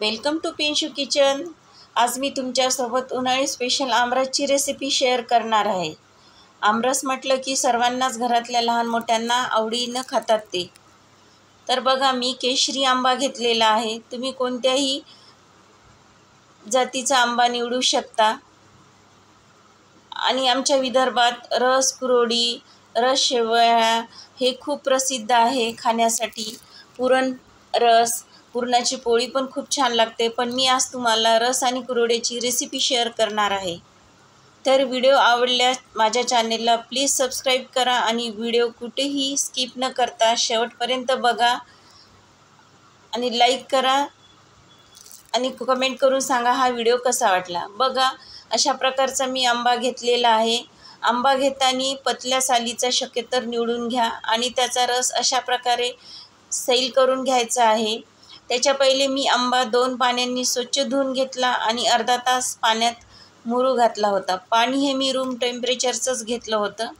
Welcome to पिंशू kitchen. आज मी तुमच्यासोबत उन्हाळी स्पेशल आमरसची रेसिपी शेअर करणार आहे। आमरस म्हटलं की सर्वांनाच घरातल्या लहान मोठ्यांना आवडीनं खातात ते। तर बघा, मी केशरी आंबा घेतलेला आहे। तुम्ही कोणत्याही जातीचा आंबा निवडू शकता। आणि आमच्या विदर्भात रस कुरोडी, रस शेवया हे खूप प्रसिद्ध आहे खाण्यासाठी। पुरण रस, पुरणाची पोळी पण खूप छान लागते। पण मी आज तुम्हाला रस आणि कुरोड्याची रेसिपी शेअर करणार आहे। तर व्हिडिओ आवडल्यास माझ्या चॅनेलला प्लीज सबस्क्राईब करा आणि व्हिडिओ कुठेही स्किप न करता शेवटपर्यंत बघा आणि लाईक करा आणि कमेंट करून सांगा हा व्हिडिओ कसा वाटला। बघा, अशा प्रकारचा मी आंबा घेतलेला आहे। आंबा घेताना पतल्या सालीचा शक्यतो निवडून घ्या आणि त्याचा रस अशा प्रकारे सैल करून घ्यायचा आहे। त्याच्या पहिले मी आंबा 2 पाण्यांनी स्वच्छ धुवून घेतला आणि अर्धा तास पाण्यात मुरू घातला होता। पाणी हे मी रूम टेम्परेचरचंच घेतलं होतं।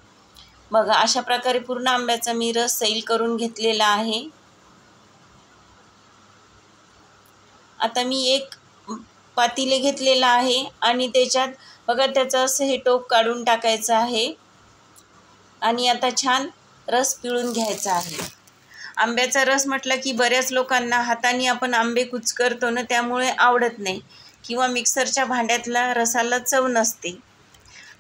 बघा, अशा प्रकारे पूर्ण आंब्याचा मी रस सैल करून घेतलेला आहे। आता मी एक पातेले घेतलेला आहे आणि त्याच्यात बघा त्याचं असं हे टोक काढून टाकायचं आहे आणि आता छान रस पिळून घ्यायचा आहे। आंब्याचा रस म्हटलं की बऱ्याच लोकांना हाताने आपण आंबे कुचकरतो ना, त्यामुळे आवडत नाही किंवा मिक्सरच्या भांड्यातला रसाला चव नसते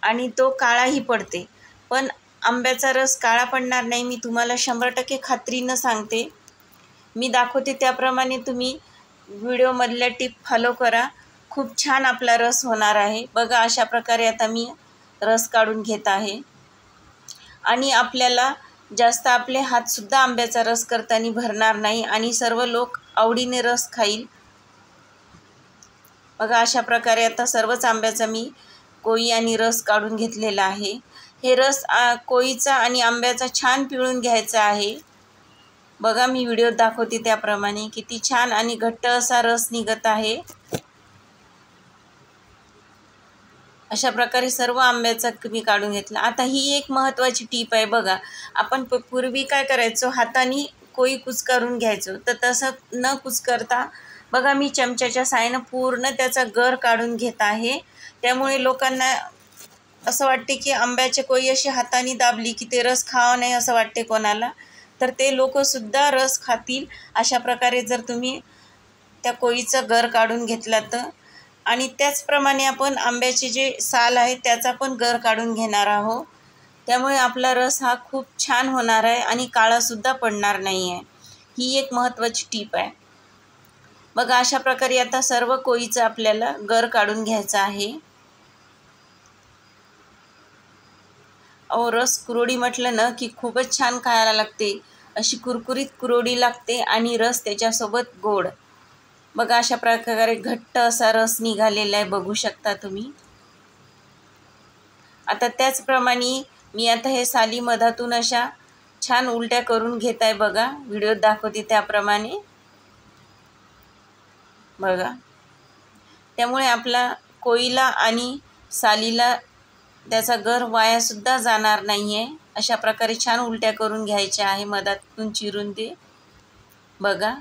आणि तो काळाही पडते। पण आंब्याचा रस काळा पडणार नाही, मी तुम्हाला 100% खात्रीनं सांगते। मी दाखवते त्याप्रमाणे तुम्ही व्हिडिओमधल्या टिप फॉलो करा। खूप छान आपला रस होणार आहे। बघा, अशा प्रकारे आता मी रस काढून घेत आहे आणि आपल्याला जास्त आपले हातसुद्धा आंब्याचा रस करताना भरणार नाही आणि सर्व लोक आवडीने रस खाईल। बघा, अशा प्रकारे आता सर्वच आंब्याचा मी कोई आणि रस काढून घेतलेला आहे। हे रस कोईचा आणि आंब्याचा छान पिळून घ्यायचा आहे। बघा, मी व्हिडिओत दाखवते त्याप्रमाणे किती छान आणि घट्ट असा रस निघत आहे। अशा प्रकारे सर्व आंब्याचा मी काढून घेतला। आता ही एक महत्त्वाची टीप आहे। बघा, आपण पूर्वी काय करायचो, हाताने कोई कुचकारून घ्यायचो, तर तसं न कुचकरता बघा मी चमच्याच्या साहाय्यानं पूर्ण त्याचा गर काढून घेत आहे। त्यामुळे लोकांना असं वाटते की आंब्याची कोई अशी हाताने दाबली की ते रस खावा नाही असं वाटते कोणाला, तर ते लोकंसुद्धा रस खातील। अशा प्रकारे जर तुम्ही त्या कोईचा गर काढून घेतला तर। आणि त्याचप्रमाणे आपण आंब्याचे जे साल आहे त्याचा पण गर काढून घेणार आहोत। त्यामुळे आपला रस हा खूप छान होणार आहे आणि काळासुद्धा पडणार नाही आहे। ही एक महत्त्वाची टीप आहे। बघा, अशा प्रकारे आता सर्व कोईचं आपल्याला गर काढून घ्यायचा आहे। रस कुरोडी म्हटलं ना की खूपच छान खायला लागते। अशी कुरकुरीत कुरोडी लागते आणि रस त्याच्यासोबत गोड। बघा, अशा प्रकारे घट्ट असा रस निघालेला आहे, बघू शकता तुम्ही। आता त्याचप्रमाणे मी आता हे साली मधातून अशा छान उलट्या करून घेत आहे। बघा, व्हिडिओत दाखवते त्याप्रमाणे। बघा, त्यामुळे आपला कोईला आणि सालीला त्याचा गर वायासुद्धा जाणार नाही आहे। अशा प्रकारे छान उलट्या करून घ्यायच्या आहे, मधातून चिरून ते। बघा,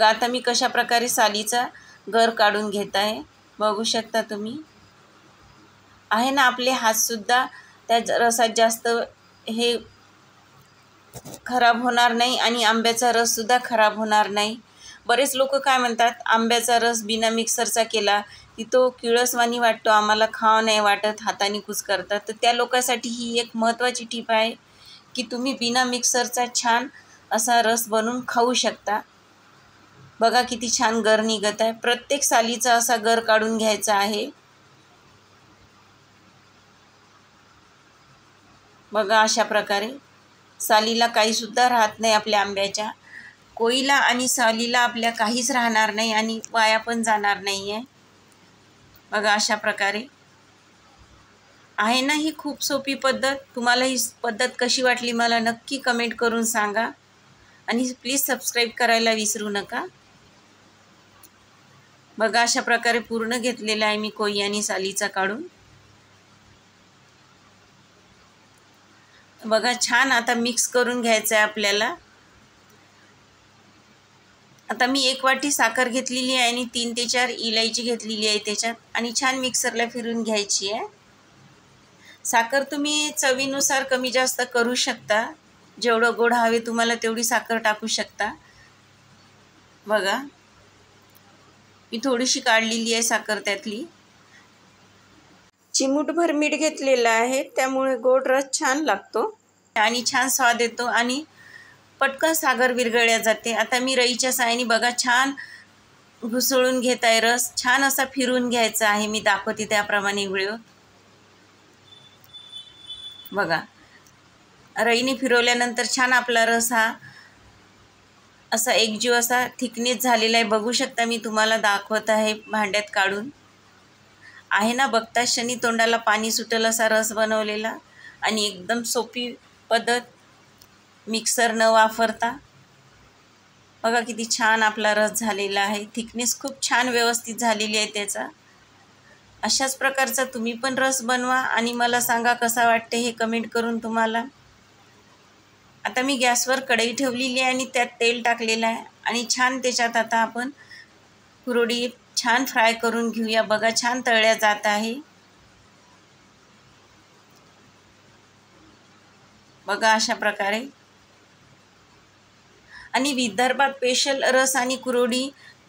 आता मी कशा प्रकारे सालीचा गर काढून घेत आहे, बघू शकता तुम्ही। आहे ना, आपले हातसुद्धा त्या रसात जास्त हे खराब होणार नाही आणि आंब्याचा रससुद्धा खराब होणार नाही। बरेच लोक काय म्हणतात, आंब्याचा रस बिना मिक्सरचा केला की तो किळसवाणी वाटतो, आम्हाला खावं नाही वाटत, हाताने कुचकरतात। तर त्या लोकांसाठी ही एक महत्त्वाची टीप आहे की तुम्ही बिना मिक्सरचा छान असा रस बनवून खाऊ शकता। बघा, किती छान गर निघत आहे। प्रत्येक सालीचा असा गर काढून घ्यायचा आहे। बघा, अशा प्रकारे सालीला काहीसुद्धा राहत नाही आपल्या आंब्याच्या। कोईला आणि सालीला आपल्या काहीच राहणार नाही आणि वाया पण जाणार नाही आहे। बघा, अशा प्रकारे आहे ना, ही खूप सोपी पद्धत। तुम्हाला ही पद्धत कशी वाटली मला नक्की कमेंट करून सांगा आणि प्लीज सबस्क्राईब करायला विसरू नका। बघा, अशा प्रकारे पूर्ण घेतलेला आहे मी कोई आणि सालीचा काढून। बघा, छान आता मिक्स करून घ्यायचं आहे आपल्याला। आता मी 1 वाटी साखर घेतलेली आहे आणि 3 ते 4 इलायची घेतलेली आहे त्याच्यात आणि छान मिक्सरला फिरून घ्यायची आहे. साखर तुम्ही चवीनुसार कमी जास्त करू शकता. जेवढं गोड हवे तुम्हाला तेवढी साखर टाकू शकता. बघा, मी थोडीशी काढलेली आहे साखर त्यातली. चिमूटभर मीठ घेतलेलं आहे, त्यामुळे गोड रस छान लागतो आणि छान स्वाद येतो आणि पटकन साखर विरघळल्या जाते. आता मी रईच्या साहाय्याने बघा छान घुसळून घेत आहे रस. छान असा फिरून घ्यायचा आहे. मी दाखवते त्याप्रमाणे व्हिडिओ बघा. रईने फिरवल्यानंतर छान आपला रस हा असा एकजीव असा थिकनेस झालेला आहे. बघू शकता, मी तुम्हाला दाखवत आहे भांड्यात काढून. आहे ना, बघता क्षणी तोंडाला पाणी सुटेल असा रस बनवलेला आणि एकदम सोपी पद्धत, मिक्सर न वापरता. बघा किती छान आपला रस झालेला आहे. थिकनेस खूप छान व्यवस्थित झालेली आहे त्याचा. अशाच प्रकारचा तुम्ही पण रस बनवा आणि मला सांगा कसा वाटते हे कमेंट करून तुम्हाला. आता मी गॅसवर कढई ठेवलेली आहे आणि त्यात तेल टाकलेलं आहे आणि छान त्याच्यात आता आपण कुरवडी छान फ्राय करून घेऊया. बघा छान तळल्या जात आहे. बघा अशा प्रकारे. आणि विदर्भात स्पेशल रस आणि कुरवडी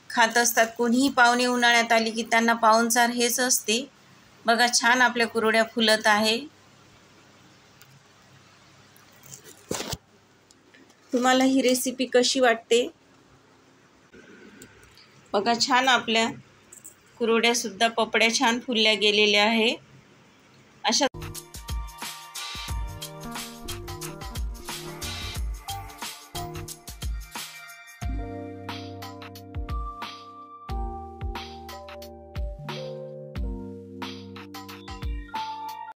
खात असतात. कोणीही पाहुणे उन्हाळ्यात आली की त्यांना पाहुणचार हेच असते. बघा छान आपल्या कुरवड्या फुलत आहे. तुम्हाला ही रेसिपी कशी वाटते? बघा छान आपल्या कुरवड्यासुद्धा पपड्या छान फुलल्या गेलेल्या आहे.